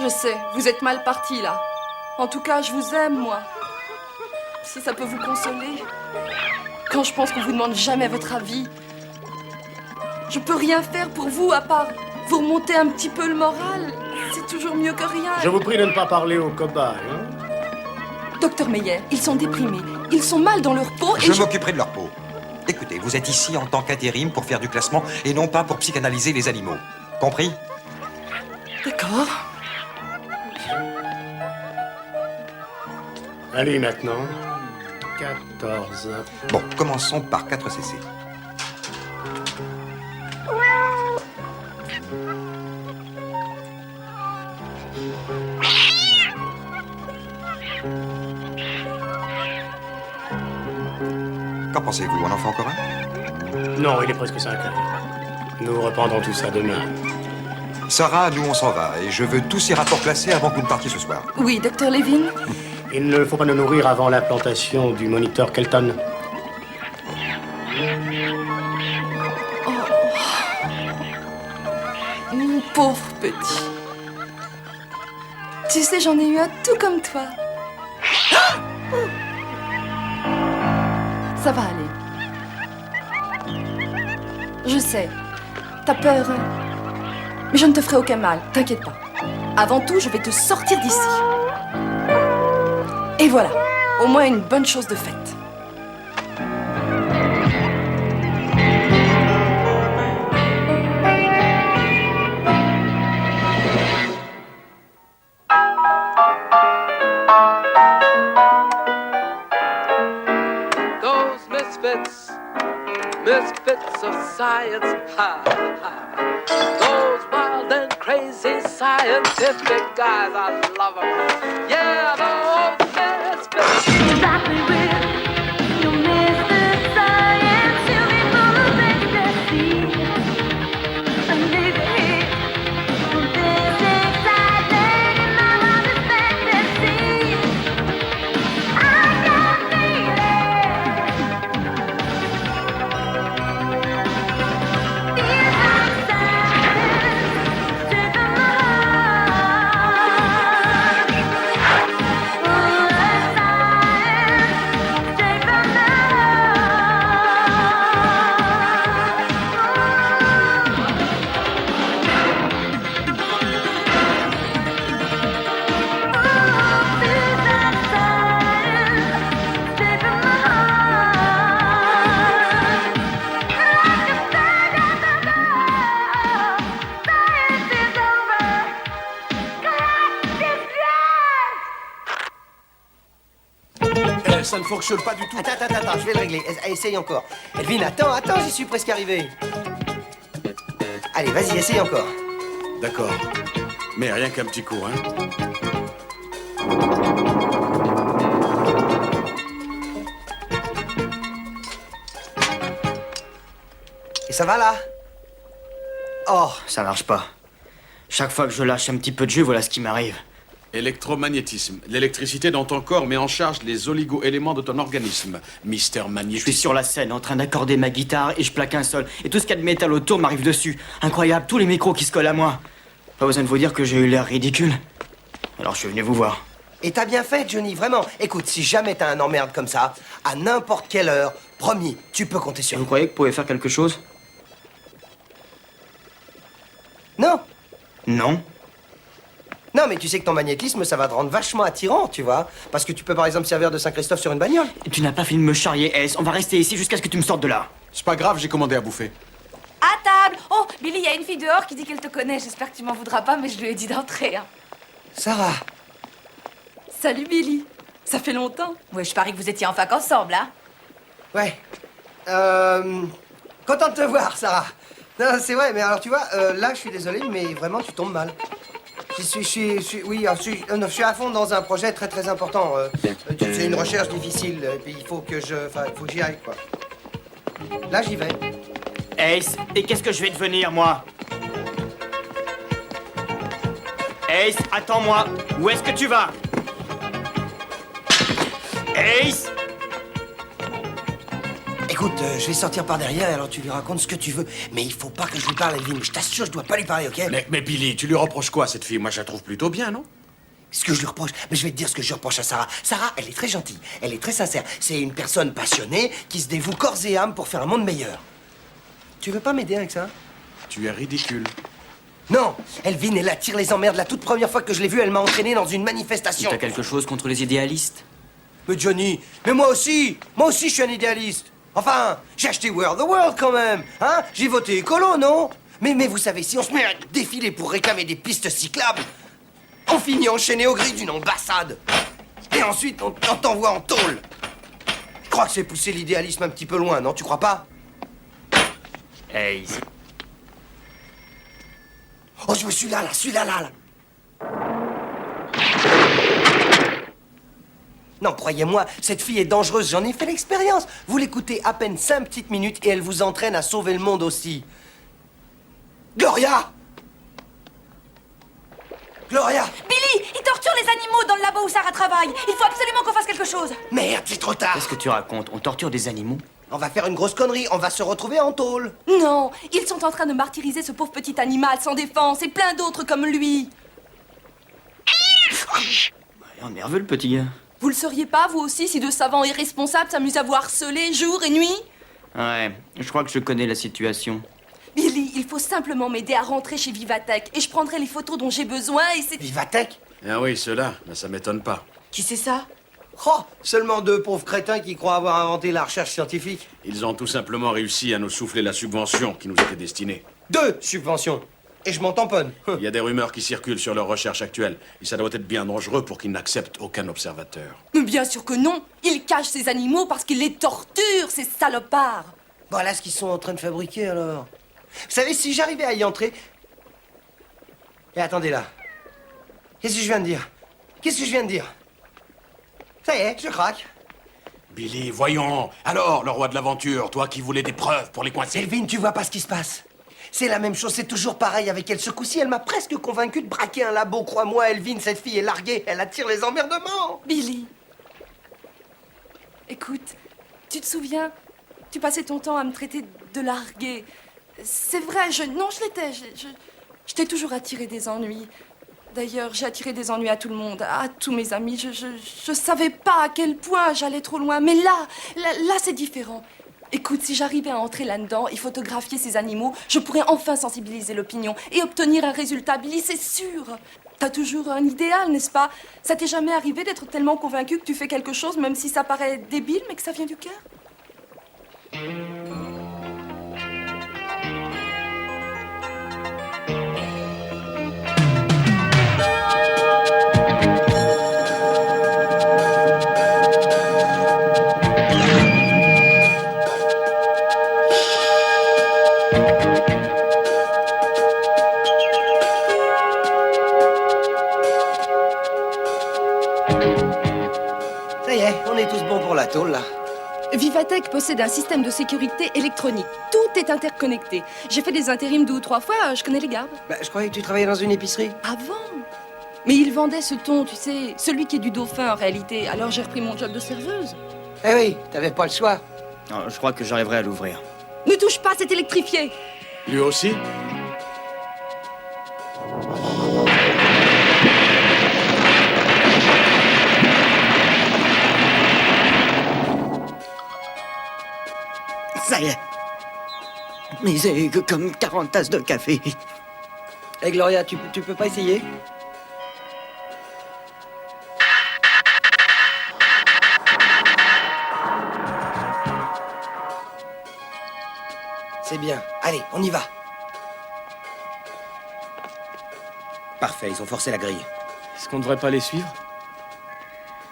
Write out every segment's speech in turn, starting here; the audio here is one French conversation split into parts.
Je sais, vous êtes mal parti là. En tout cas, je vous aime, moi. Si ça peut vous consoler. Quand je pense qu'on vous demande jamais votre avis, je peux rien faire pour vous à part vous remonter un petit peu le moral. C'est toujours mieux que rien. Je vous prie de ne pas parler aux cobayes, hein? Docteur Meyer, ils sont déprimés. Ils sont mal dans leur peau et Je m'occuperai de leur peau. Écoutez, vous êtes ici en tant qu'intérim pour faire du classement et non pas pour psychanalyser les animaux. Compris? D'accord. Allez, maintenant. 14. Bon, commençons par 4 cc. Qu'en pensez-vous? On en fait encore un? Non, il est presque 5 heures. Nous reprendrons tout ça demain. Sarah, nous on s'en va et je veux tous ces rapports classés avant que vous ne partiez ce soir. Oui, docteur Levin. Il ne faut pas nous nourrir avant l'implantation du moniteur Kelton. Mon pauvre petit. Tu sais, j'en ai eu un tout comme toi. Ça va aller. Je sais, t'as peur, hein. Mais je ne te ferai aucun mal, t'inquiète pas. Avant tout, je vais te sortir d'ici. Et voilà, au moins une bonne chose de faite. Those misfits of science, ha, ha. Those wild and crazy scientific guys, I love them. Yeah, those misfits. Exactly real. You miss the science, you be full of ecstasy. And leave it here. This exciting and I want this fantasy. I can feel it. Feel like science, take a Ça ne fonctionne pas du tout. Attends, je vais le régler. Essaye encore. Elvin, attends, j'y suis presque arrivé. Allez, vas-y, essaye encore. D'accord. Mais rien qu'un petit coup, hein. Et ça va, là? Oh, ça marche pas. Chaque fois que je lâche un petit peu de jus, voilà ce qui m'arrive. Électromagnétisme. L'électricité dans ton corps met en charge les oligo-éléments de ton organisme. Mister Je Magnétisme. suis sur la scène en train d'accorder ma guitare et je plaque un sol. Et tout ce qu'il y a de métal autour m'arrive dessus. Incroyable, tous les micros qui se collent à moi. Pas besoin de vous dire que j'ai eu l'air ridicule. Alors je suis venu vous voir. Et t'as bien fait, Johnny, vraiment. Écoute, si jamais t'as un emmerde comme ça, à n'importe quelle heure, promis, tu peux compter sur Vous nous. croyez que vous pouvez faire quelque chose? Non. Non. Non, mais tu sais que ton magnétisme, ça va te rendre vachement attirant, tu vois. Parce que tu peux, par exemple, servir de Saint-Christophe sur une bagnole. Tu n'as pas fini de me charrier, S. On va rester ici jusqu'à ce que tu me sortes de là. C'est pas grave, j'ai commandé à bouffer. À table! Oh, Billy, il y a une fille dehors qui dit qu'elle te connaît. J'espère que tu m'en voudras pas, mais je lui ai dit d'entrer. Hein. Sarah. Salut Billy, ça fait longtemps. Ouais, je parie que vous étiez en fac ensemble, hein? Ouais. Content de te voir, Sarah. Non, c'est vrai, mais alors tu vois, là, je suis désolé, mais vraiment, tu tombes mal. Je suis à fond dans un projet très très important. C'est une recherche difficile, et puis il faut que j'y aille, quoi. Là, j'y vais. Ace, et qu'est-ce que je vais devenir, moi? Ace, attends-moi. Où est-ce que tu vas? Ace! Écoute, je vais sortir par derrière et alors tu lui racontes ce que tu veux. Mais il faut pas que je lui parle, Elvin. Je t'assure, je dois pas lui parler, ok? Mais Billy, tu lui reproches quoi, cette fille? Moi, je la trouve plutôt bien, non? Ce que je lui reproche, mais je vais te dire ce que je reproche à Sarah. Sarah, elle est très gentille, elle est très sincère. C'est une personne passionnée qui se dévoue corps et âme pour faire un monde meilleur. Tu veux pas m'aider avec ça? Tu es ridicule. Non, Elvin, elle attire les emmerdes. La toute première fois que je l'ai vue, elle m'a entraîné dans une manifestation. T'as quelque chose contre les idéalistes? Mais Johnny, mais moi aussi je suis un idéaliste. Enfin, j'ai acheté World the World quand même, hein? J'ai voté écolo, non? Mais vous savez, si on se met à défiler pour réclamer des pistes cyclables, on finit enchaîné au gris d'une ambassade. Et ensuite, on t'envoie en tôle. Je crois que c'est pousser l'idéalisme un petit peu loin, non? Tu crois pas? Hey. Oh, je me suis là, là. Non, croyez-moi, cette fille est dangereuse, j'en ai fait l'expérience. Vous l'écoutez à peine 5 petites minutes et elle vous entraîne à sauver le monde aussi. Gloria! Gloria! Billy, il torture les animaux dans le labo où Sarah travaille. Il faut absolument qu'on fasse quelque chose. Merde, c'est trop tard. Qu'est-ce que tu racontes? On torture des animaux? On va faire une grosse connerie, on va se retrouver en tôle. Non, ils sont en train de martyriser ce pauvre petit animal sans défense et plein d'autres comme lui. Il est nerveux, le petit gars. Vous le seriez pas, vous aussi, si de savants irresponsables s'amusent à vous harceler jour et nuit? Ouais, je crois que je connais la situation. Billy, il faut simplement m'aider à rentrer chez Vivatech et je prendrai les photos dont j'ai besoin et c'est... Vivatech? Ah oui, ceux-là, ça m'étonne pas. Qui c'est ça? Oh, seulement 2 pauvres crétins qui croient avoir inventé la recherche scientifique. Ils ont tout simplement réussi à nous souffler la subvention qui nous était destinée. 2 subventions. Et je m'en tamponne. Il y a des rumeurs qui circulent sur leurs recherches actuelles. Et ça doit être bien dangereux pour qu'ils n'acceptent aucun observateur. Mais bien sûr que non. Ils cachent ces animaux parce qu'ils les torturent, ces salopards. Voilà ce qu'ils sont en train de fabriquer alors. Vous savez, si j'arrivais à y entrer... Et attendez là. Qu'est-ce que je viens de dire? Ça y est, je craque. Billy, voyons. Alors, le roi de l'aventure, toi qui voulais des preuves pour les coincer. Elvin, tu vois pas ce qui se passe? C'est la même chose, c'est toujours pareil avec elle. Ce coup-ci, elle m'a presque convaincu de braquer un labo. Crois-moi, Elvin, cette fille est larguée. Elle attire les emmerdements. Billy. Écoute, tu te souviens? Tu passais ton temps à me traiter de larguée. C'est vrai, non, je l'étais. Je t'ai toujours attiré des ennuis. D'ailleurs, j'ai attiré des ennuis à tout le monde, à tous mes amis. Je savais pas à quel point j'allais trop loin. Mais là, c'est différent. Écoute, si j'arrivais à entrer là-dedans et photographier ces animaux, je pourrais enfin sensibiliser l'opinion et obtenir un résultat, Billy, c'est sûr. T'as toujours un idéal, n'est-ce pas? Ça t'est jamais arrivé d'être tellement convaincu que tu fais quelque chose, même si ça paraît débile, mais que ça vient du cœur? Ça y est, on est tous bons pour la tôle, là. Vivatech possède un système de sécurité électronique. Tout est interconnecté. J'ai fait des intérims 2 ou 3 fois, je connais les gardes. Bah, je croyais que tu travaillais dans une épicerie. Avant. Mais ils vendaient ce thon, tu sais, celui qui est du dauphin en réalité. Alors j'ai repris mon job de serveuse. Eh oui, t'avais pas le choix. Non, je crois que j'arriverai à l'ouvrir. Ne touche pas, c'est électrifié. Lui aussi? Ça y est. Mais c'est que comme 40 tasses de café. Eh Gloria, tu peux pas essayer? C'est bien. Allez, on y va. Parfait, ils ont forcé la grille. Est-ce qu'on ne devrait pas les suivre?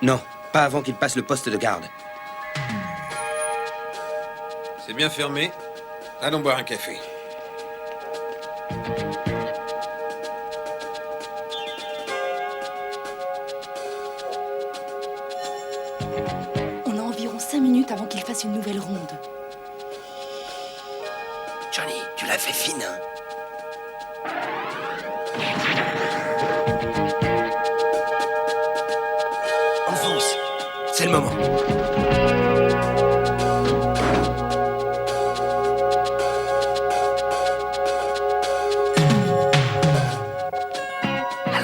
Non, pas avant qu'ils passent le poste de garde. C'est bien fermé. Allons boire un café. On a environ 5 minutes avant qu'il fasse une nouvelle ronde. Johnny, tu l'as fait fine, hein? On fonce. C'est le moment.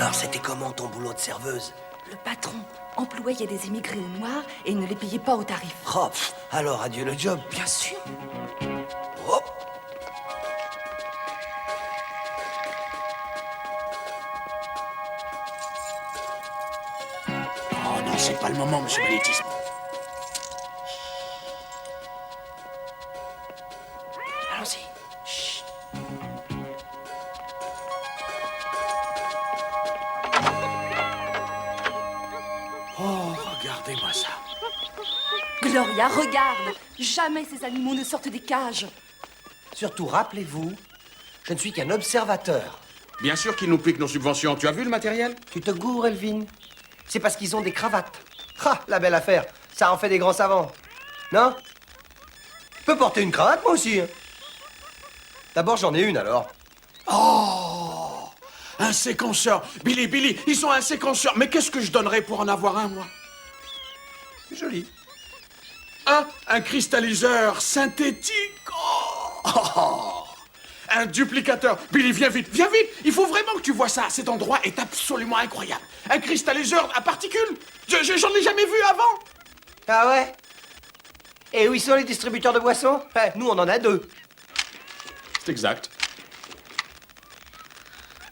alors, c'était comment ton boulot de serveuse? Le patron employait des immigrés noirs et il ne les payait pas au tarif. Oh, alors, adieu le job. Bien sûr. Oh. Oh non, c'est pas le moment, monsieur Magnétisme. Allons-y. Chut. Oh, regardez-moi ça. Gloria, regarde. Jamais ces animaux ne sortent des cages. Surtout, rappelez-vous, je ne suis qu'un observateur. Bien sûr qu'ils nous piquent nos subventions. Tu as vu le matériel? Tu te gourres, Elvin. C'est parce qu'ils ont des cravates. Ah, la belle affaire. Ça en fait des grands savants. Non? Je peux porter une cravate, moi aussi. Hein. D'abord, j'en ai une, alors. Oh! Un séquenceur. Billy, ils ont un séquenceur. Mais qu'est-ce que je donnerais pour en avoir un, moi? C'est joli. Un cristalliseur synthétique. Oh! Un duplicateur. Billy, viens vite. Il faut vraiment que tu vois ça. Cet endroit est absolument incroyable. Un cristalliseur à particules. J'en ai jamais vu avant. Ah ouais? Et où ils sont les distributeurs de boissons? Nous, on en a 2. C'est exact.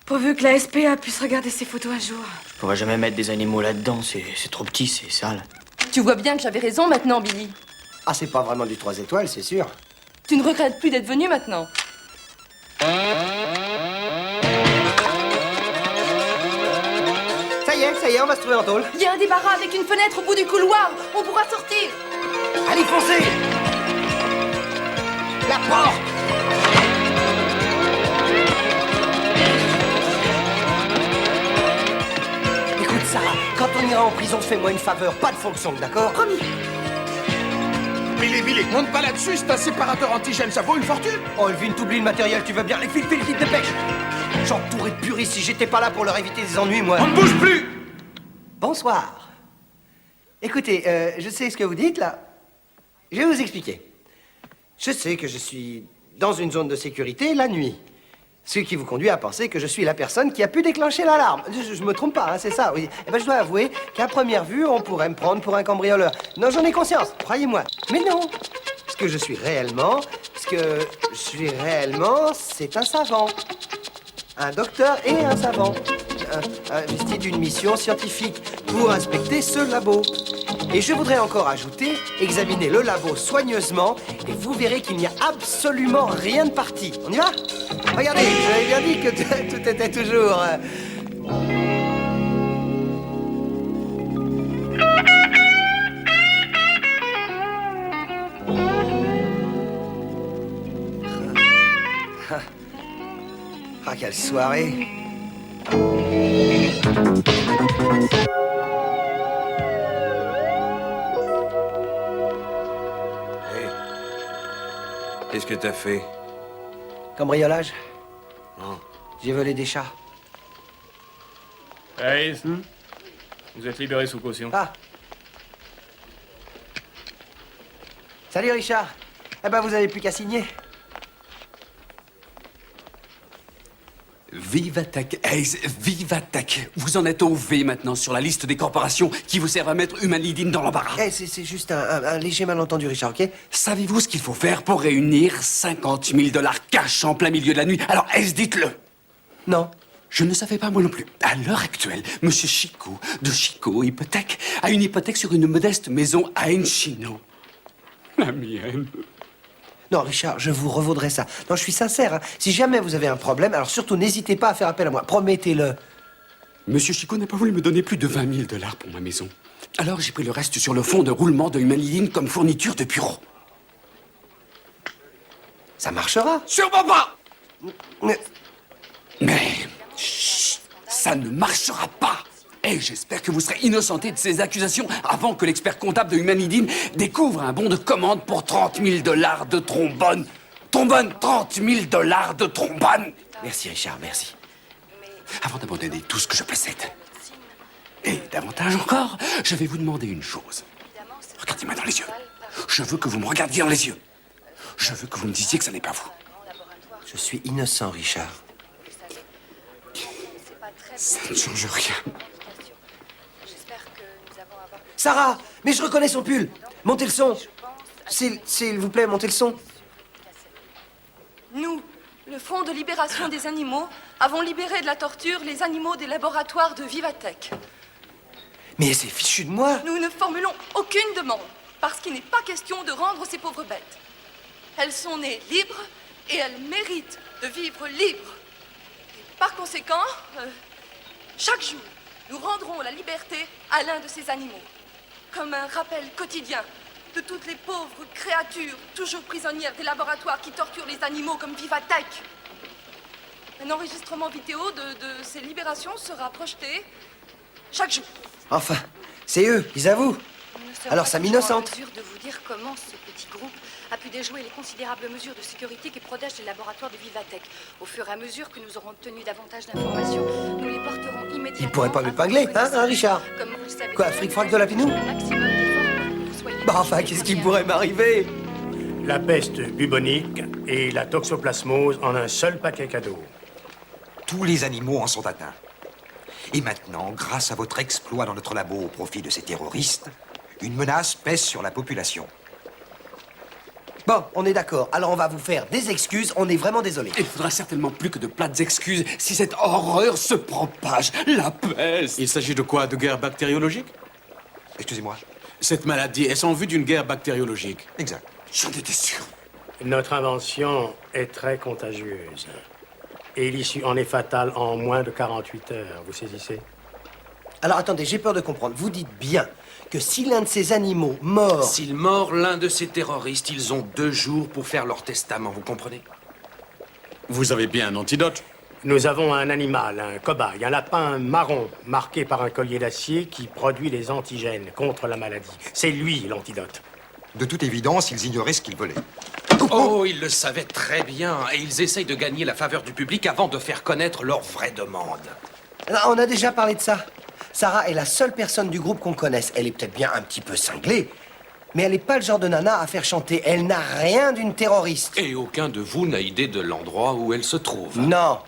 Pourvu que la SPA puisse regarder ces photos à jour. Je pourrais jamais mettre des animaux là-dedans, c'est trop petit, c'est sale. Tu vois bien que j'avais raison maintenant, Billy. Ah, c'est pas vraiment du 3 étoiles, c'est sûr. Tu ne regrettes plus d'être venu maintenant. Ça y est, on va se trouver en tôle. Il y a un débarras avec une fenêtre au bout du couloir. On pourra sortir. Allez, foncez! La porte! Écoute, Sarah, quand on ira en prison, fais-moi une faveur, pas de fonction, d'accord? Promis. Billy, monte pas là-dessus, c'est un séparateur antigène, ça vaut une fortune. Oh, Elvin, t'oublies le matériel, tu veux bien? Les fils, dépêche! J'entourais de puristes si j'étais pas là pour leur éviter des ennuis, moi. On ne bouge plus. Bonsoir. Écoutez, je sais ce que vous dites, là. Je vais vous expliquer. Je sais que je suis dans une zone de sécurité la nuit. Ce qui vous conduit à penser que je suis la personne qui a pu déclencher l'alarme. Je me trompe pas, hein, c'est ça, oui. Eh ben, je dois avouer qu'à première vue, on pourrait me prendre pour un cambrioleur. Non, j'en ai conscience, croyez-moi. Mais non. Ce que je suis réellement, c'est un savant. Un docteur et un savant. Investi d'une mission scientifique pour inspecter ce labo. Et je voudrais encore ajouter, examiner le labo soigneusement et vous verrez qu'il n'y a absolument rien de parti. On y va? Regardez, j'avais bien dit que tout était toujours... Ah, quelle soirée! Qu'est-ce que t'as fait? Cambriolage? Non. J'ai volé des chats. Hayes, vous êtes libéré sous caution. Ah! Salut, Richard. Eh ben, vous avez plus qu'à signer. Vive Attack, Hayes, vive Attack. Vous en êtes au V maintenant sur la liste des corporations qui vous servent à mettre Humanidine dans l'embarras. Eh, c'est juste un léger malentendu, Richard, ok? Savez-vous ce qu'il faut faire pour réunir 50 000 $ cash en plein milieu de la nuit? Alors, Hayes, dites-le. Non. Je ne savais pas moi non plus. À l'heure actuelle, Monsieur Chico, de Chico Hypothèque, a une hypothèque sur une modeste maison à Encino. La mienne. Non, Richard, je vous revaudrai ça. Non, je suis sincère. Hein. Si jamais vous avez un problème, alors surtout n'hésitez pas à faire appel à moi. Promettez-le. Monsieur Chico n'a pas voulu me donner plus de 20 000 $ pour ma maison. Alors j'ai pris le reste sur le fonds de roulement de Humanidine comme fourniture de bureau. Ça marchera. Sûrement pas. Mais chut, ça ne marchera pas. Et j'espère que vous serez innocenté de ces accusations avant que l'expert comptable de Humanidine découvre un bon de commande pour 30 000 $ de trombone. Trombone, 30 000 $ de trombone. Merci, Richard, merci. Avant d'abandonner tout ce que je possède, et davantage encore, je vais vous demander une chose. Regardez-moi dans les yeux. Je veux que vous me regardiez dans les yeux. Je veux que vous me disiez que ça n'est pas vous. Je suis innocent, Richard. Ça ne change rien. Sarah, mais je reconnais son pull. Montez le son. S'il vous plaît, montez le son. Nous, le Fonds de libération des animaux, avons libéré de la torture les animaux des laboratoires de Vivatech. Mais c'est fichu de moi. Nous ne formulons aucune demande, parce qu'il n'est pas question de rendre ces pauvres bêtes. Elles sont nées libres et elles méritent de vivre libres. Et par conséquent, chaque jour, nous rendrons la liberté à l'un de ces animaux, comme un rappel quotidien de toutes les pauvres créatures toujours prisonnières des laboratoires qui torturent les animaux comme Vivatech. Un enregistrement vidéo de ces libérations sera projeté chaque jour. Enfin, c'est eux, ils avouent. Alors ça m'innocente. Je suis en mesure de vous dire comment ce petit groupe a pu déjouer les considérables mesures de sécurité qui protègent les laboratoires de Vivatech. Au fur et à mesure que nous aurons obtenu davantage d'informations, nous les porterons immédiatement. Ils pourraient pas m'épingler, hein, Richard? Comme vous le savez, Quoi, fric-frac de la pinou? Bah enfin, qu'est-ce qui pourrait m'arriver? La peste bubonique et la toxoplasmose en un seul paquet cadeau. Tous les animaux en sont atteints. Et maintenant, grâce à votre exploit dans notre labo au profit de ces terroristes, une menace pèse sur la population. Bon, on est d'accord. Alors on va vous faire des excuses, on est vraiment désolé. Il faudra certainement plus que de plates excuses si cette horreur se propage. La peste. Il s'agit de quoi? De guerre bactériologique? Excusez-moi. Cette maladie est en vue d'une guerre bactériologique. Exact. J'en étais sûr. Notre invention est très contagieuse. Et l'issue en est fatale en moins de 48 heures, vous saisissez? Alors attendez, j'ai peur de comprendre. Vous dites bien que si l'un de ces animaux mord... S'il mord l'un de ces terroristes, ils ont 2 jours pour faire leur testament, vous comprenez? Vous avez bien un antidote? Nous avons un animal, un cobaye, un lapin marron, marqué par un collier d'acier qui produit les antigènes contre la maladie. C'est lui l'antidote. De toute évidence, ils ignoraient ce qu'ils volaient. Oh, ils le savaient très bien, et ils essayent de gagner la faveur du public avant de faire connaître leur vraie demande. Ah, on a déjà parlé de ça. Sarah est la seule personne du groupe qu'on connaisse. Elle est peut-être bien un petit peu cinglée, mais elle n'est pas le genre de nana à faire chanter. Elle n'a rien d'une terroriste. Et aucun de vous n'a idée de l'endroit où elle se trouve. Non.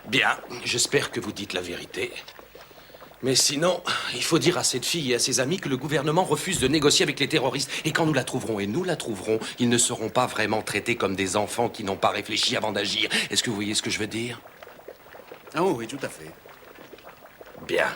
Bien, j'espère que vous dites la vérité. Mais sinon, il faut dire à cette fille et à ses amis que le gouvernement refuse de négocier avec les terroristes. Et quand nous la trouverons, et nous la trouverons, ils ne seront pas vraiment traités comme des enfants qui n'ont pas réfléchi avant d'agir. Est-ce que vous voyez ce que je veux dire? Oh oui, tout à fait. Bien.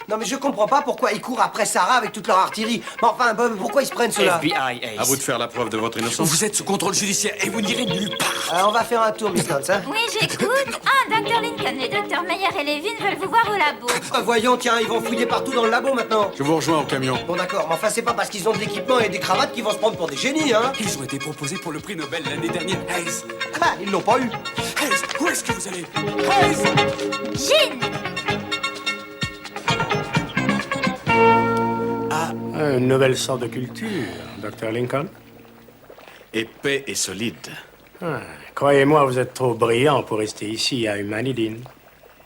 Non, mais je comprends pas pourquoi ils courent après Sarah avec toute leur artillerie. Mais enfin, pourquoi ils se prennent ceux-là? FBI, À vous de faire la preuve de votre innocence. Vous êtes sous contrôle judiciaire et vous n'irez nulle part. On va faire un tour, Miss Nance, hein? Oui, j'écoute. Ah, Dr. Lincoln, les docteurs Meyer et Levin veulent vous voir au labo. Voyons, tiens, ils vont fouiller partout dans le labo maintenant. Je vous rejoins au camion. Bon, d'accord, mais enfin, c'est pas parce qu'ils ont de l'équipement et des cravates qu'ils vont se prendre pour des génies, hein? Ils ont été proposés pour le prix Nobel l'année dernière. Hayes, Ah, ils l'ont pas eu. Hayes, où est-ce que vous allez? Hayes! Jean! Une nouvelle sorte de culture, Dr. Lincoln. Épais et solide. Ah, croyez-moi, vous êtes trop brillant pour rester ici à Humanidine.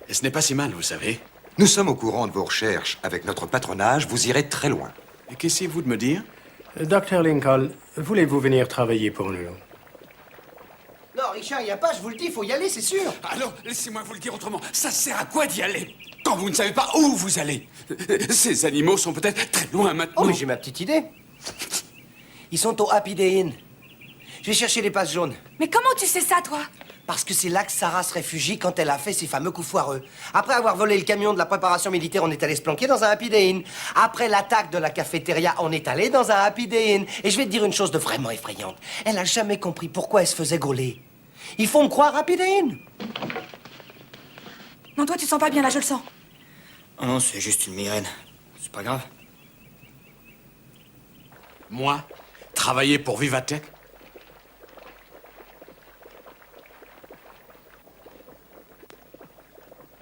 Et ce n'est pas si mal, vous savez. Nous sommes au courant de vos recherches. Avec notre patronage, vous irez très loin. Et qu'essayez-vous de me dire? Dr. Lincoln, voulez-vous venir travailler pour nous? Non, Richard, il n'y a pas, je vous le dis, il faut y aller, c'est sûr. Alors, laissez-moi vous le dire autrement. Ça sert à quoi d'y aller quand vous ne savez pas où vous allez? Ces animaux sont peut-être très loin maintenant. Oh, mais j'ai ma petite idée. Ils sont au Happy Day Inn. Je vais chercher les passes jaunes. Mais comment tu sais ça, toi? Parce que c'est là que Sarah se réfugie quand elle a fait ses fameux coups foireux. Après avoir volé le camion de la préparation militaire, on est allé se planquer dans un Happy Day Inn. Après l'attaque de la cafétéria, on est allé dans un Happy Day Inn. Et je vais te dire une chose de vraiment effrayante. Elle a jamais compris pourquoi elle se faisait gauler. Ils font me croire Happy Day Inn. Non, toi, tu sens pas bien, là, je le sens. Oh non, c'est juste une migraine. C'est pas grave. Moi? Travailler pour Vivatech?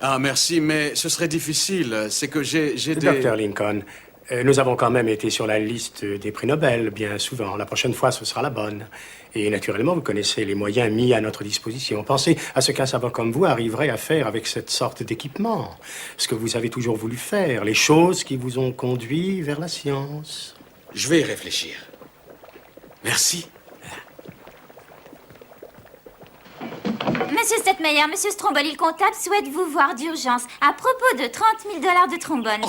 Ah, merci, mais ce serait difficile. C'est que j'ai des... Dr. Lincoln, nous avons quand même été sur la liste des prix Nobel bien souvent. La prochaine fois, ce sera la bonne. Et naturellement, vous connaissez les moyens mis à notre disposition. Pensez à ce qu'un savant comme vous arriverait à faire avec cette sorte d'équipement. Ce que vous avez toujours voulu faire, les choses qui vous ont conduit vers la science. Je vais y réfléchir. Merci. Monsieur Stettmeyer, Monsieur Stromboli, le comptable souhaite vous voir d'urgence à propos de 30 000 $ de trombone.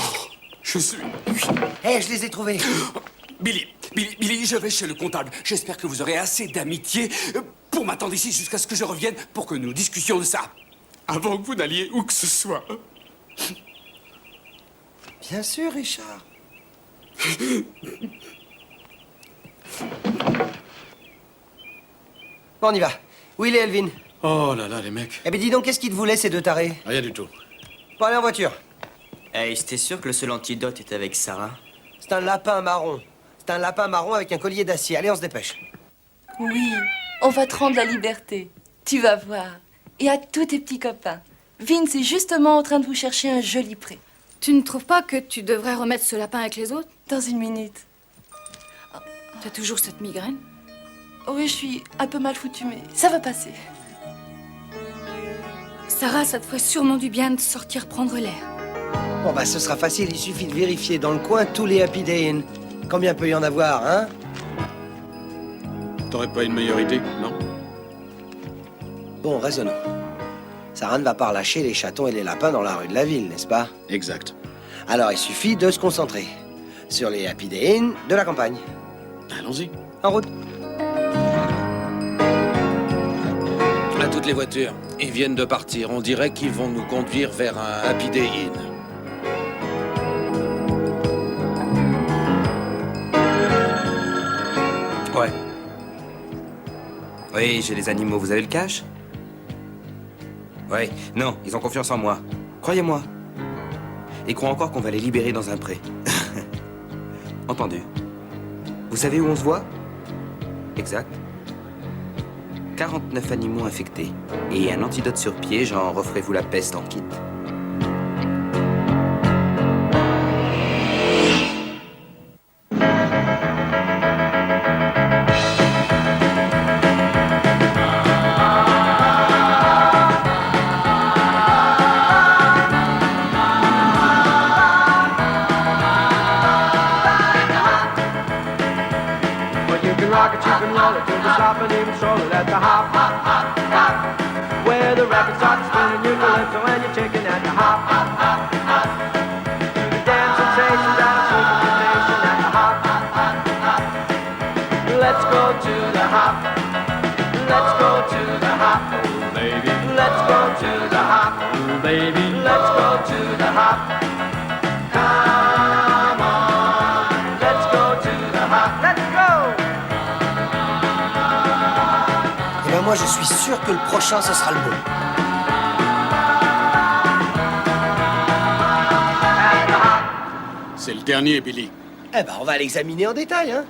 Je suis... Eh, je les ai trouvés. Billy, je vais chez le comptable. J'espère que vous aurez assez d'amitié pour m'attendre ici jusqu'à ce que je revienne pour que nous discutions de ça. Avant que vous n'alliez où que ce soit. Bien sûr, Richard. Bon, on y va. Will et Elvin. Oh là là, les mecs. Eh ben dis donc, qu'est-ce qu'ils te voulaient, ces deux tarés? Rien du tout. Bon, allez en voiture. Hey, c'était sûr que le seul antidote était avec Sarah? C'est un lapin marron. C'est un lapin marron avec un collier d'acier. Allez, on se dépêche. Oui, on va te rendre la liberté. Tu vas voir. Et à tous tes petits copains. Vince est justement en train de vous chercher un joli pré. Tu ne trouves pas que tu devrais remettre ce lapin avec les autres? Dans une minute. T'as toujours cette migraine? Oui, je suis un peu mal foutue, mais ça va passer. Sarah, ça te ferait sûrement du bien de sortir prendre l'air. Bon, bah, ce sera facile. Il suffit de vérifier dans le coin tous les Happy Day Inn. Combien peut y en avoir, hein? T'aurais pas une meilleure idée, non? Bon, raisonnons. Sarah ne va pas relâcher les chatons et les lapins dans la rue de la ville, n'est-ce pas? Exact. Alors, il suffit de se concentrer sur les Happy Day Inn de la campagne. Allons-y. En route. À toutes les voitures. Ils viennent de partir. On dirait qu'ils vont nous conduire vers un Happy Day Inn. Ouais. Oui, j'ai les animaux. Vous avez le cash? Ouais. Non, ils ont confiance en moi. Croyez-moi. Ils croient encore qu'on va les libérer dans un pré. Entendu. Vous savez où on se voit? Exact. 49 animaux infectés. Et un antidote sur pied, genre offrez-vous la peste en kit. Where the record starts spinning your calypso and you're chicken at the hop. The dance sensation down a sweet nation at the hop. Let's go to the hop. Let's go to the hop. Oh, baby. Let's go to the hop. Oh, baby. Let's go to the hop. Come on. Let's go to the hop. Let's go. Eh ben moi, je suis sûr que le prochain, ce sera le bon. C'est le dernier, Billy. Eh ben, on va l'examiner en détail, hein.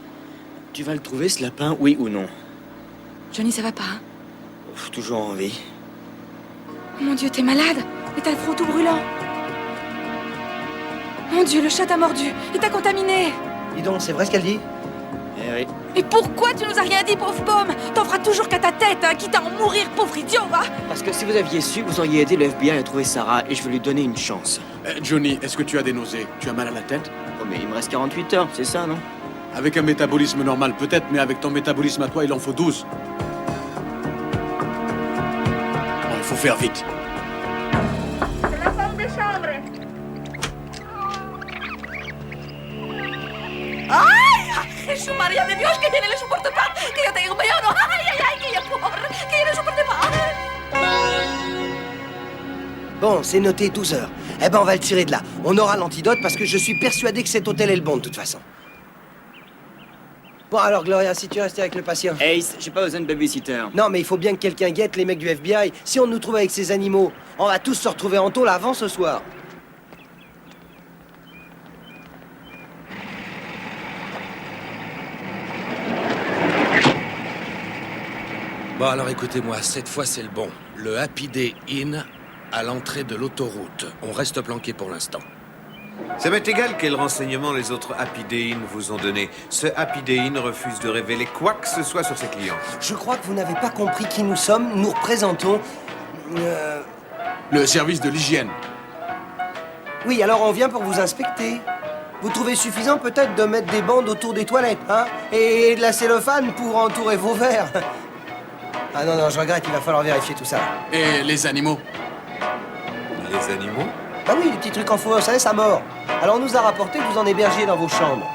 Tu vas le trouver, ce lapin, oui ou non? Johnny, ça va pas, hein? Toujours en vie. Oh mon Dieu, t'es malade? Et t'as le front tout brûlant. Mon Dieu, le chat t'a mordu. Il t'a contaminé. Dis donc, c'est vrai ce qu'elle dit? Eh oui. Mais pourquoi tu nous as rien dit, pauvre pomme? T'en feras toujours qu'à ta tête, hein, quitte à en mourir, pauvre idiot, va! Parce que si vous aviez su, vous auriez aidé le FBI à trouver Sarah et je vais lui donner une chance. Johnny, est-ce que tu as des nausées? Tu as mal à la tête? Oh, mais il me reste 48 heures, c'est ça, non? Avec un métabolisme normal, peut-être, mais avec ton métabolisme à toi, il en faut 12. Bon, il faut faire vite. C'est la femme de chambre. ¡Ay! Jesús María de Dios, que ya no le soporto más, que yo tengo mayor, no, ay, ay, ay, que ya que ya no soporte más. Bon, c'est noté 12 heures. Eh ben, on va le tirer de là. On aura l'antidote parce que je suis persuadé que cet hôtel est le bon, de toute façon. Bon, alors, Gloria, si tu restes avec le patient... Ace, j'ai pas besoin de babysitter. Non, mais il faut bien que quelqu'un guette les mecs du FBI. Si on nous trouve avec ces animaux, on va tous se retrouver en tôle avant ce soir. Bon, alors écoutez-moi, cette fois c'est le bon. Le Happy Day Inn à l'entrée de l'autoroute. On reste planqué pour l'instant. Ça m'est égal quel renseignement les autres Happy Day Inn vous ont donné. Ce Happy Day Inn refuse de révéler quoi que ce soit sur ses clients. Je crois que vous n'avez pas compris qui nous sommes. Nous représentons... Le service de l'hygiène. Oui, alors on vient pour vous inspecter. Vous trouvez suffisant peut-être de mettre des bandes autour des toilettes, hein? Et de la cellophane pour entourer vos verres. Ah non, non, je regrette, il va falloir vérifier tout ça. Et les animaux? Les animaux? Ah oui, les petits trucs en fourrure, vous savez, ça mord. Alors on nous a rapporté que vous en hébergiez dans vos chambres.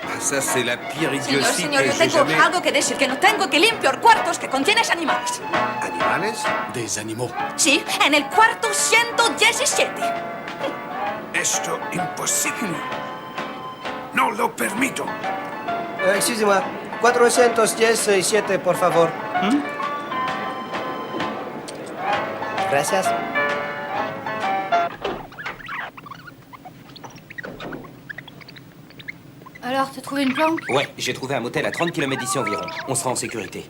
Ah, ça, c'est la pire Señor, idiotie señor, que yo j'ai tengo jamais... algo que decir, que no tengo que limpiar cuartos que contienen animales. Animales? Des animaux. Sí, en el cuarto 117. Esto imposible. No lo permito. Excusez-moi. 417, por favor. Gracias. Alors, t'as trouvé une planque? Ouais, j'ai trouvé un motel à 30 km d'ici environ. On sera en sécurité.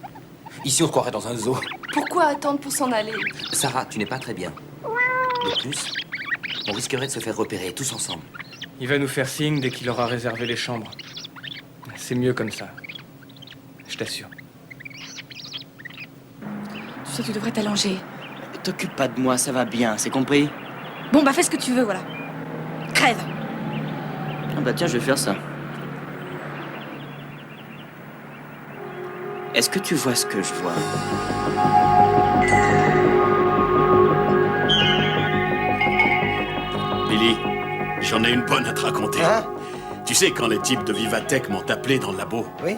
Ici, on se croirait dans un zoo. Pourquoi attendre pour s'en aller? Sarah, tu n'es pas très bien. De plus, on risquerait de se faire repérer tous ensemble. Il va nous faire signe dès qu'il aura réservé les chambres. C'est mieux comme ça. Je t'assure. Tu sais, tu devrais t'allonger. T'occupe pas de moi, ça va bien, c'est compris? Bon, bah fais ce que tu veux, voilà. Crève. Ah bah tiens, je vais faire ça. Est-ce que tu vois ce que je vois? Billy, j'en ai une bonne à te raconter. Hein? Tu sais, quand les types de Vivatech m'ont appelé dans le labo, Oui?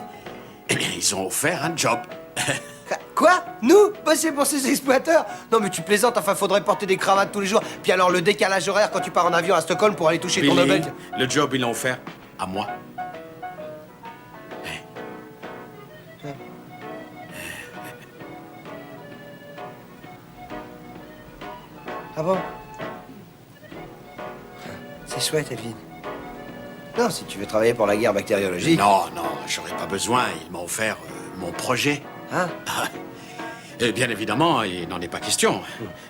eh bien, ils ont offert un job. Quoi? Nous? Bosser pour ces exploiteurs? Non mais tu plaisantes, enfin faudrait porter des cravates tous les jours. Puis alors le décalage horaire quand tu pars en avion à Stockholm pour aller toucher ton Billy, Nobel. le job, ils l'ont offert à moi. Ah bon? C'est chouette, Elvin. Non, si tu veux travailler pour la guerre bactériologique. Non, non, j'aurais pas besoin. Ils m'ont offert mon projet. Hein? Et bien évidemment, il n'en est pas question.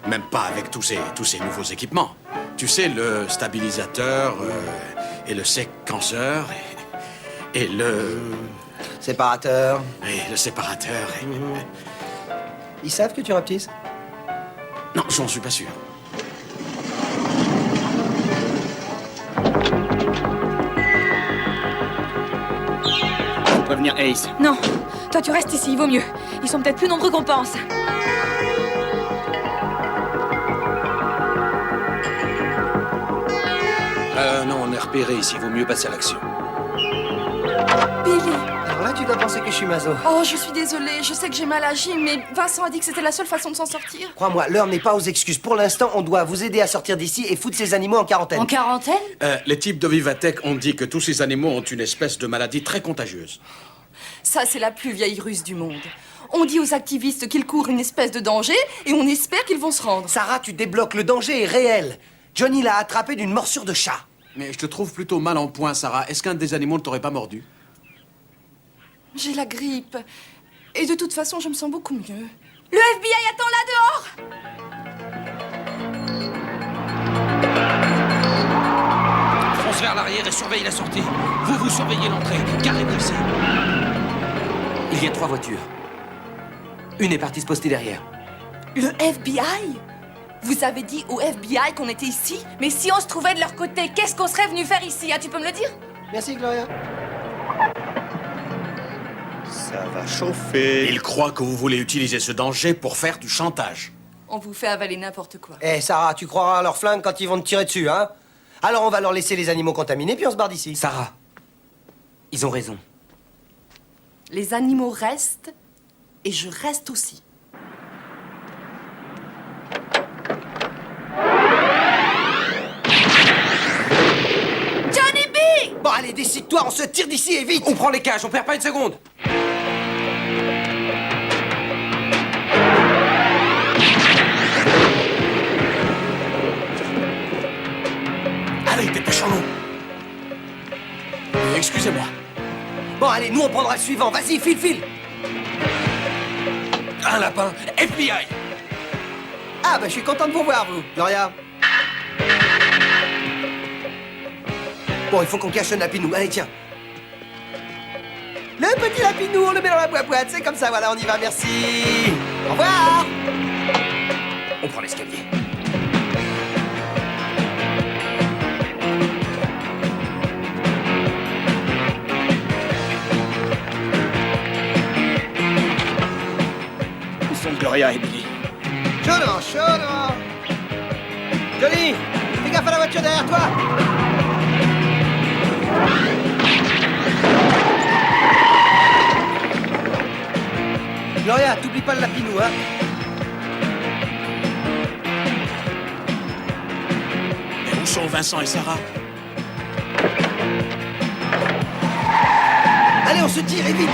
Même pas avec tous ces nouveaux équipements. Tu sais, le stabilisateur et le séquenceur et le... Séparateur. Et le séparateur. Ils savent que tu rapetisses? Non, j'en suis pas sûr. Faut prévenir Ace. Non, toi tu restes ici, il vaut mieux. Ils sont peut-être plus nombreux qu'on pense. Non, on est repéré ici. Vaut mieux passer à l'action. Billy! Alors là, tu dois penser que je suis maso. Oh, je suis désolée, je sais que j'ai mal agi, mais Vincent a dit que c'était la seule façon de s'en sortir. Crois-moi, l'heure n'est pas aux excuses. Pour l'instant, on doit vous aider à sortir d'ici et foutre ces animaux en quarantaine. En quarantaine? Les types de Vivatech ont dit que tous ces animaux ont une espèce de maladie très contagieuse. Ça, c'est la plus vieille ruse du monde. On dit aux activistes qu'ils courent une espèce de danger et on espère qu'ils vont se rendre. Sarah, tu débloques, le danger est réel. Johnny l'a attrapé d'une morsure de chat. Mais je te trouve plutôt mal en point, Sarah. Est-ce qu'un des animaux ne t'aurait pas mordu? J'ai la grippe. Et de toute façon, je me sens beaucoup mieux. Le FBI attend là dehors. Fonce vers l'arrière et surveille la sortie. Vous surveillez l'entrée. Carré pressé. Il y a 3 voitures. Une est partie se poster derrière. Le FBI? Vous avez dit au FBI qu'on était ici? Mais si on se trouvait de leur côté, qu'est-ce qu'on serait venu faire ici, hein? Tu peux me le dire? Merci, Gloria. Ça va chauffer. Ils croient que vous voulez utiliser ce danger pour faire du chantage. On vous fait avaler n'importe quoi. Eh, Sarah, tu croiras à leurs flingues quand ils vont te tirer dessus, hein? Alors on va leur laisser les animaux contaminés, puis on se barre d'ici. Sarah, ils ont raison. Les animaux restent, et je reste aussi. Johnny B! Bon, allez, décide-toi, on se tire d'ici et vite! On prend les cages, on perd pas une seconde. Allez, dépêchons-nous. Excusez-moi. Bon, allez, nous on prendra le suivant. Vas-y, file. Un lapin. FBI. Ah, bah je suis content de vous voir, vous. Gloria. Bon, il faut qu'on cache un lapinou. Allez, tiens. Le petit lapinou, on le met dans la boîte. C'est comme ça, voilà, on y va, merci. Au revoir. On prend l'escalier. Gloria et Billy. Chaud devant. Johnny, fais gaffe à la voiture derrière toi. Gloria, t'oublies pas le lapinou, hein. Mais où sont Vincent et Sarah? Allez, on se tire, et vite.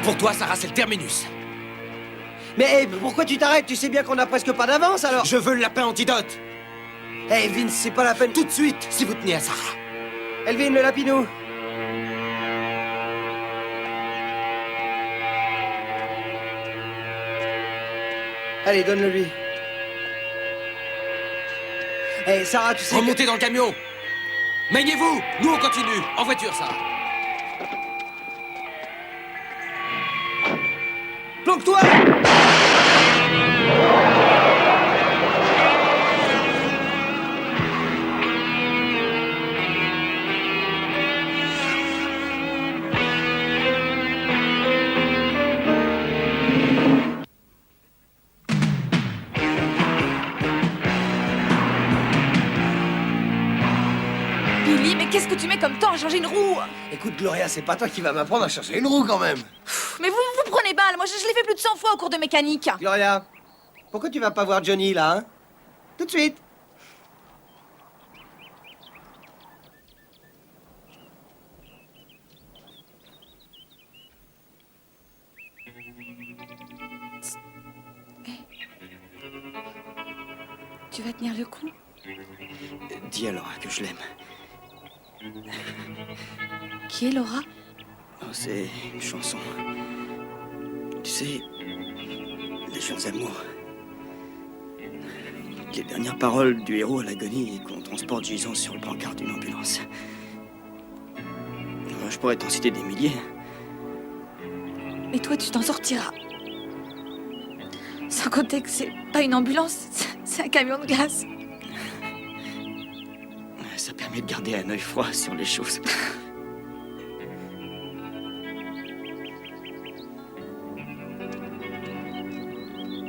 Pour toi, Sarah, c'est le terminus. Mais hey, pourquoi tu t'arrêtes? Tu sais bien qu'on a presque pas d'avance, alors. Je veux le lapin antidote. Hey, Vince, c'est pas la peine. Tout de suite, si vous tenez à Sarah. Elvin, le lapinou. Allez, donne-le lui. Hey, Sarah, tu sais... Remontez dans le camion. Maniez-vous. Nous, on continue. En voiture, Sarah. Planque-toi! Billy, mais qu'est-ce que tu mets comme temps à changer une roue? Écoute, Gloria, c'est pas toi qui vas m'apprendre à chercher une roue, quand même. Mais vous prenez balle, moi je l'ai fait plus de 100 fois au cours de mécanique. Gloria, pourquoi tu vas pas voir Johnny, là, hein? Tout de suite. Tu vas tenir le coup? Dis à Laura que je l'aime. Qui est Laura? Oh, c'est une chanson. Tu sais, les jeunes amours. Les dernières paroles du héros à l'agonie qu'on transporte gisant sur le brancard d'une ambulance. Je pourrais t'en citer des milliers. Et toi, tu t'en sortiras. Sans compter que c'est pas une ambulance, c'est un camion de glace. Ça permet de garder un œil froid sur les choses.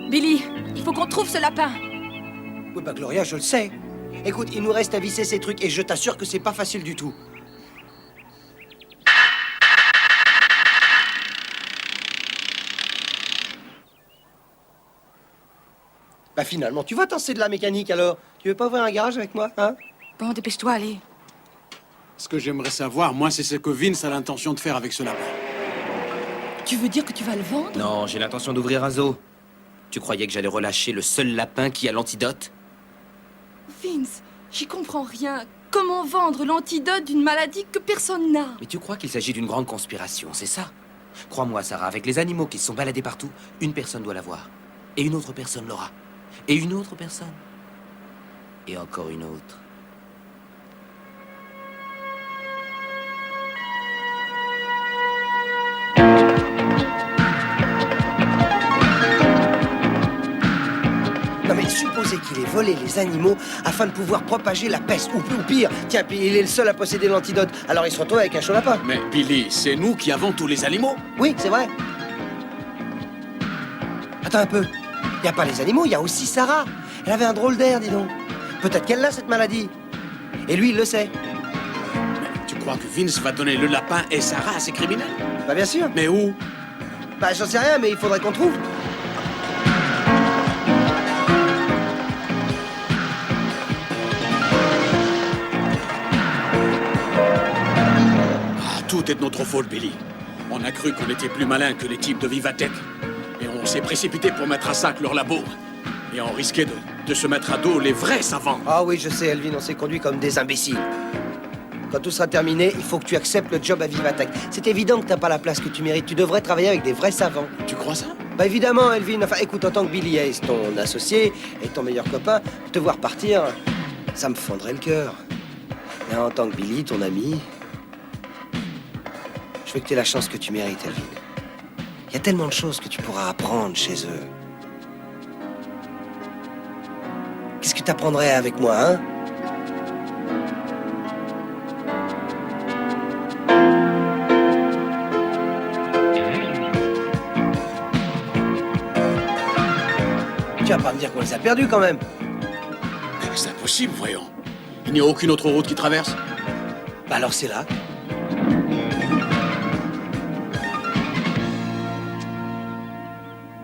Billy, il faut qu'on trouve ce lapin. Oui, bah, Gloria, je le sais. Écoute, il nous reste à visser ces trucs et je t'assure que c'est pas facile du tout. Bah finalement, tu vas tasser de la mécanique alors. Tu veux pas ouvrir un garage avec moi, hein? Bon, dépêche-toi, allez. Ce que j'aimerais savoir, moi, c'est ce que Vince a l'intention de faire avec ce lapin. Tu veux dire que tu vas le vendre? Non, j'ai l'intention d'ouvrir un zoo. Tu croyais que j'allais relâcher le seul lapin qui a l'antidote? Vince, j'y comprends rien. Comment vendre l'antidote d'une maladie que personne n'a? Mais tu crois qu'il s'agit d'une grande conspiration, c'est ça? Crois-moi, Sarah, avec les animaux qui se sont baladés partout, une personne doit l'avoir. Et une autre personne l'aura. Et une autre personne. Et encore une autre. Non mais supposez qu'il ait volé les animaux afin de pouvoir propager la peste, ou pire, tiens, puis il est le seul à posséder l'antidote, alors il se retrouve avec un chaud lapin. Mais Billy, c'est nous qui avons tous les animaux. Oui, c'est vrai. Attends un peu. Il n'y a pas les animaux, il y a aussi Sarah. Elle avait un drôle d'air, dis donc. Peut-être qu'elle a cette maladie. Et lui, il le sait. Mais tu crois que Vince va donner le lapin et Sarah à ces criminels? Bah bien sûr. Mais où? Bah j'en sais rien, mais il faudrait qu'on trouve. Tout est de notre faute, Billy. On a cru qu'on était plus malin que les types de Vivatech. Et on s'est précipité pour mettre à sac leur labo. Et on risquait de se mettre à dos les vrais savants. Ah oui, je sais, Elvin, on s'est conduit comme des imbéciles. Quand tout sera terminé, il faut que tu acceptes le job à Vivatech. C'est évident que t'as pas la place que tu mérites. Tu devrais travailler avec des vrais savants. Tu crois ça? Bah évidemment, Elvin. Enfin, écoute, en tant que Billy Hayes, ton associé et ton meilleur copain, te voir partir, ça me fendrait le cœur. Et en tant que Billy, ton ami, je veux que tu aies la chance que tu mérites, Elvin. Il y a tellement de choses que tu pourras apprendre chez eux. Qu'est-ce que tu apprendrais avec moi, hein? Tu vas pas me dire qu'on les a perdus quand même. Mais c'est impossible, voyons. Il n'y a aucune autre route qui traverse. Bah alors c'est là.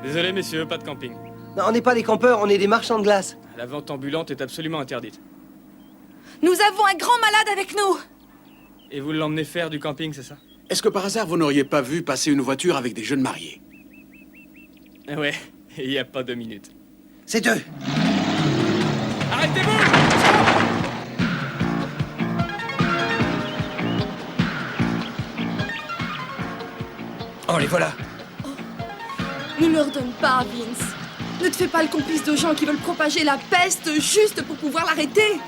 Désolé, messieurs, pas de camping. Non, on n'est pas des campeurs, on est des marchands de glace. La vente ambulante est absolument interdite. Nous avons un grand malade avec nous. Et vous l'emmenez faire du camping, c'est ça? Est-ce que par hasard, vous n'auriez pas vu passer une voiture avec des jeunes mariés? Ouais, il n'y a pas 2 minutes. C'est eux. Arrêtez-vous! Oh, les voilà. Ne leur donne pas, Vince. Ne te fais pas le complice de gens qui veulent propager la peste juste pour pouvoir l'arrêter.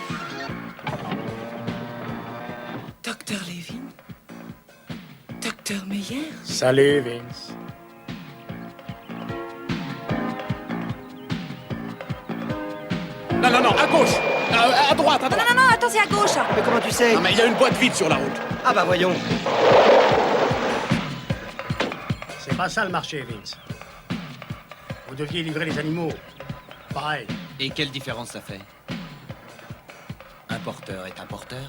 Docteur Levin? Docteur Meyer? Salut, Vince. Non, non, non, à gauche! À droite, à droite! Non, attends, c'est à gauche. Mais comment tu sais? Non, mais il y a une boîte vide sur la route. Ah bah voyons. C'est pas ça le marché, Vince. Vous deviez livrer les animaux. Pareil. Et quelle différence ça fait? Un porteur est un porteur.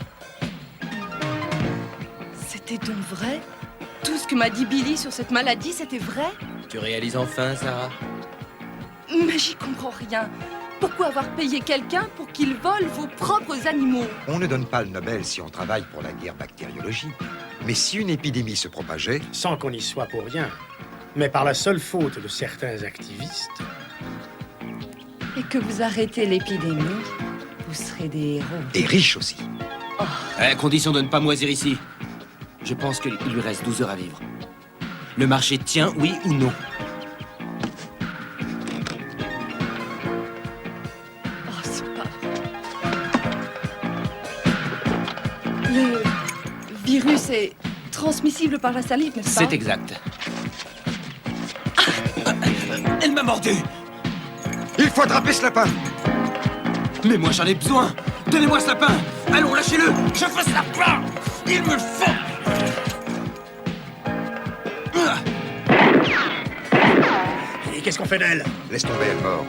C'était donc vrai? Tout ce que m'a dit Billy sur cette maladie, c'était vrai? Tu réalises enfin, Sarah? Mais j'y comprends rien. Pourquoi avoir payé quelqu'un pour qu'il vole vos propres animaux? On ne donne pas le Nobel si on travaille pour la guerre bactériologique. Mais si une épidémie se propageait... Sans qu'on y soit pour rien, mais par la seule faute de certains activistes... Et que vous arrêtez l'épidémie, vous serez des héros. Et riches aussi. À condition de ne pas moisir ici. Je pense qu'il lui reste 12 heures à vivre. Le marché tient, oui ou non? Oh, c'est pas vrai. Le virus est transmissible par la salive, n'est-ce pas? C'est exact. Elle m'a mordu! Il faut attraper ce lapin! Mais moi j'en ai besoin! Donnez-moi ce lapin! Allons, lâchez-le! Je veux ce lapin! Il me le faut! Et qu'est-ce qu'on fait d'elle? Laisse tomber, elle mort.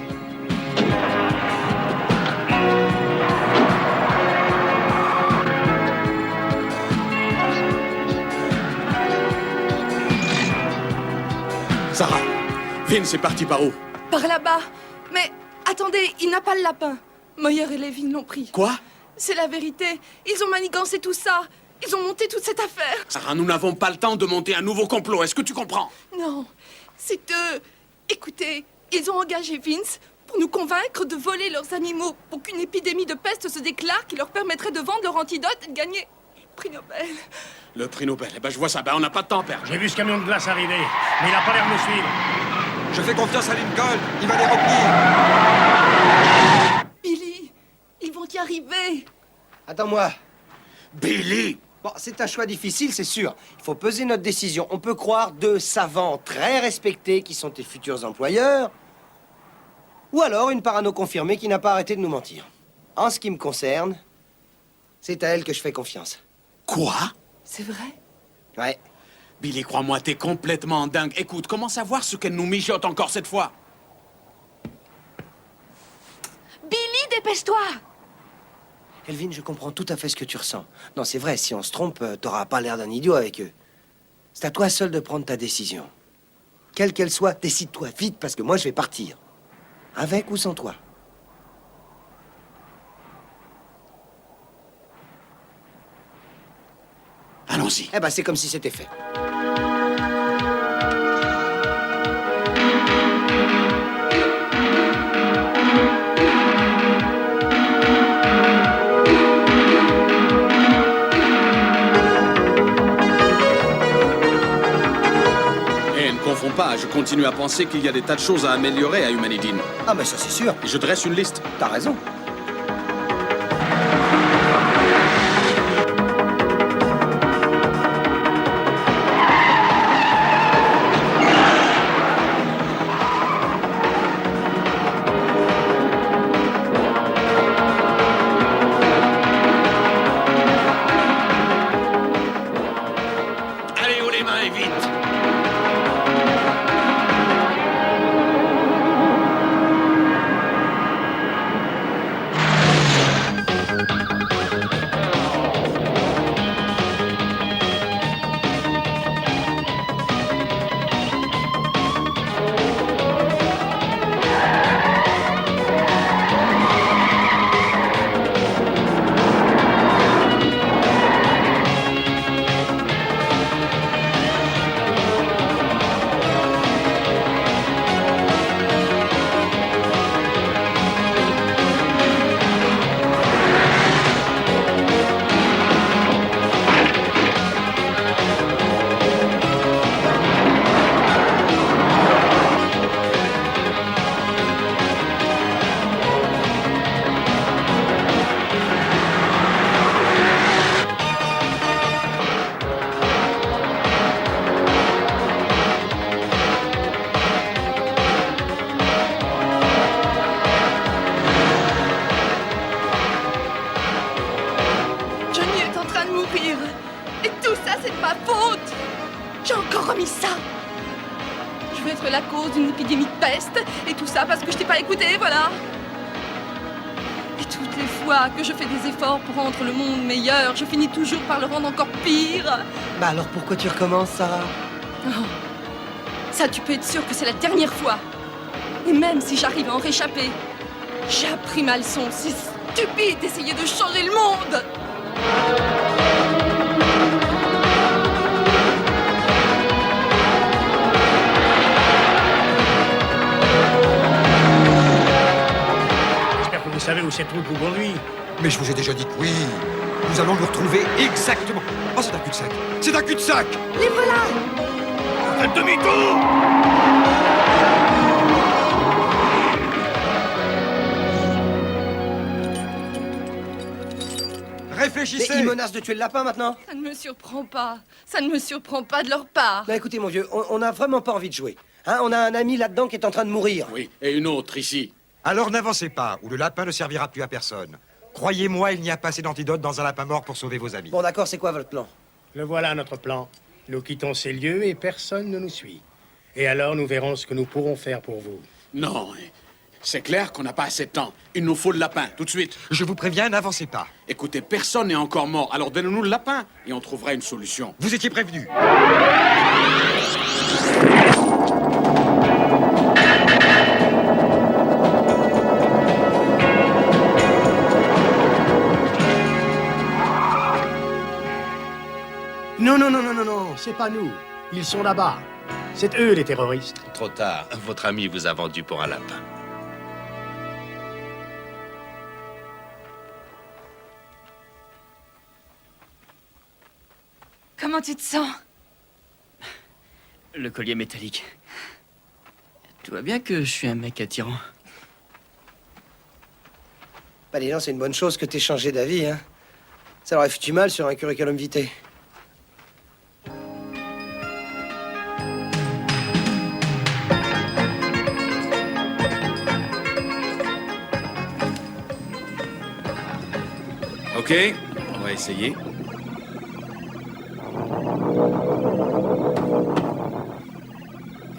Sarah, Vince est parti par où? Par là-bas. Mais attendez, il n'a pas le lapin. Moyer et Levin l'ont pris. Quoi? C'est la vérité. Ils ont manigancé tout ça. Ils ont monté toute cette affaire. Sarah, nous n'avons pas le temps de monter un nouveau complot. Est-ce que tu comprends? Non, c'est eux. Écoutez, ils ont engagé Vince pour nous convaincre de voler leurs animaux pour qu'une épidémie de peste se déclare qui leur permettrait de vendre leur antidote et de gagner le prix Nobel. Le prix Nobel. Eh ben, je vois ça. Ben, on n'a pas de temps à perdre. J'ai vu ce camion de glace arriver, mais il n'a pas l'air de me suivre. Je fais confiance à Lincoln. Il va les retenir. Billy, ils vont y arriver. Attends-moi. Billy! Bon, c'est un choix difficile, c'est sûr. Il faut peser notre décision. On peut croire deux savants très respectés qui sont tes futurs employeurs, ou alors une parano confirmée qui n'a pas arrêté de nous mentir. En ce qui me concerne, c'est à elle que je fais confiance. Quoi? C'est vrai? Ouais. Billy, crois-moi, t'es complètement dingue. Écoute, comment savoir ce qu'elle nous mijote encore cette fois? Billy, dépêche-toi! Elvin, je comprends tout à fait ce que tu ressens. Non, c'est vrai, si on se trompe, t'auras pas l'air d'un idiot avec eux. C'est à toi seul de prendre ta décision. Quelle qu'elle soit, décide-toi vite, parce que moi, je vais partir. Avec ou sans toi. Allons-y. Eh ben, c'est comme si c'était fait. continue à penser qu'il y a des tas de choses à améliorer à Humanidine. Ah, mais ça, c'est sûr. Et je dresse une liste. T'as raison. Allez, haut les mains et vite! Johnny est en train de mourir. Et tout ça, c'est de ma faute. J'ai encore remis ça. Je vais être la cause d'une épidémie de peste. Et tout ça parce que je t'ai pas écouté, voilà. Et toutes les fois que je fais des efforts pour rendre le monde meilleur, je finis toujours par le rendre encore pire. Bah alors pourquoi tu recommences, Sarah? Oh. Ça, tu peux être sûr que c'est la dernière fois. Et même si j'arrive à en réchapper, j'ai appris ma leçon. C'est stupide d'essayer de changer le monde. J'espère que vous savez où cette route vous conduit. Mais je vous ai déjà dit que oui. Nous allons nous retrouver exactement. Oh, c'est un cul-de-sac. C'est un cul-de-sac. Les voilà. Faites demi-tour! Réfléchissez. Mais ils menacent de tuer le lapin maintenant? Ça ne me surprend pas. Ça ne me surprend pas de leur part. Bah écoutez, mon vieux, on n'a vraiment pas envie de jouer. Hein, on a un ami là-dedans qui est en train de mourir. Oui, et une autre ici. Alors n'avancez pas, ou le lapin ne servira plus à personne. Croyez-moi, il n'y a pas assez d'antidote dans un lapin mort pour sauver vos amis. Bon, d'accord, c'est quoi votre plan? Le voilà, notre plan. Nous quittons ces lieux et personne ne nous suit. Et alors, nous verrons ce que nous pourrons faire pour vous. Non, c'est clair qu'on n'a pas assez de temps. Il nous faut le lapin, tout de suite. Je vous préviens, n'avancez pas. Écoutez, personne n'est encore mort, alors donnez-nous le lapin et on trouvera une solution. Vous étiez prévenus. Non, non, non, non, non, non, c'est pas nous. Ils sont là-bas. C'est eux, les terroristes. Trop tard. Votre ami vous a vendu pour un lapin. Comment tu te sens? Le collier métallique. Tu vois bien que je suis un mec attirant. Bah dis donc, c'est une bonne chose que t'aies changé d'avis, hein. Ça leur aurait foutu mal sur un curriculum vitae. Ok, on va essayer.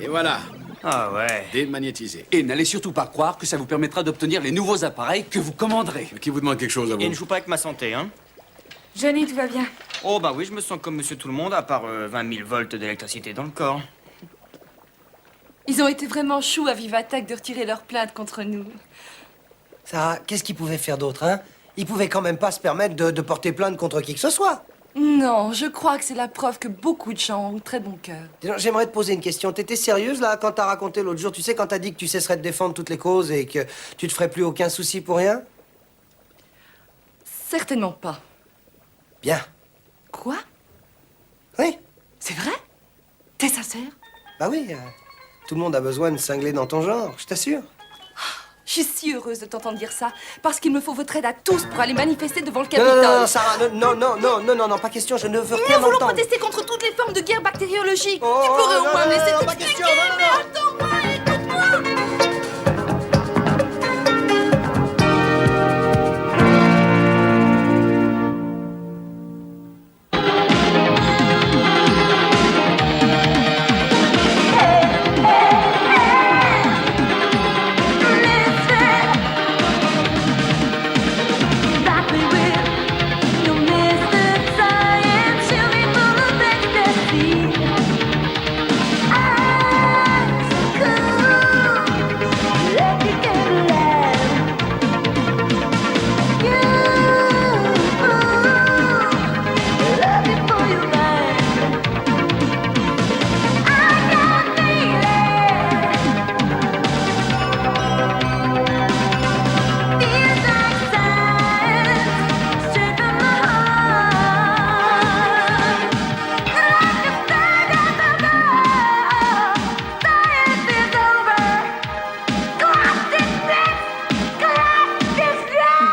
Et voilà. Ah ouais. Démagnétisé. Et n'allez surtout pas croire que ça vous permettra d'obtenir les nouveaux appareils que vous commanderez. Qui vous demande quelque chose à vous? Et ne joue pas avec ma santé, hein? Johnny, tout va bien? Oh bah oui, je me sens comme monsieur tout le monde, à part 20 000 volts d'électricité dans le corps. Ils ont été vraiment choux à Vivatech de retirer leur plainte contre nous. Sarah, qu'est-ce qu'ils pouvaient faire d'autre, hein? Ils pouvaient quand même pas se permettre de porter plainte contre qui que ce soit. Non, je crois que c'est la preuve que beaucoup de gens ont très bon cœur. Dis donc, j'aimerais te poser une question. T'étais sérieuse, là, quand t'as raconté l'autre jour, tu sais, quand t'as dit que tu cesserais de défendre toutes les causes et que tu te ferais plus aucun souci pour rien? Certainement pas. Bien. Quoi? Oui. C'est vrai? T'es sincère? Bah oui. Tout le monde a besoin de cingler dans ton genre, je t'assure. Je suis si heureuse de t'entendre dire ça, parce qu'il me faut votre aide à tous pour aller manifester devant le Non, Capitole. non, non, Sarah, non, pas question, je ne veux rien Nous voulons entendre. protester contre toutes les formes de guerre bactériologique. Oh, Tu pourrais au non, moins me non, laisser non, pas t'expliquer, question, non, non, mais non. attends-moi, écoute-moi.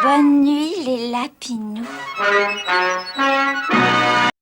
Bonne nuit, les lapins.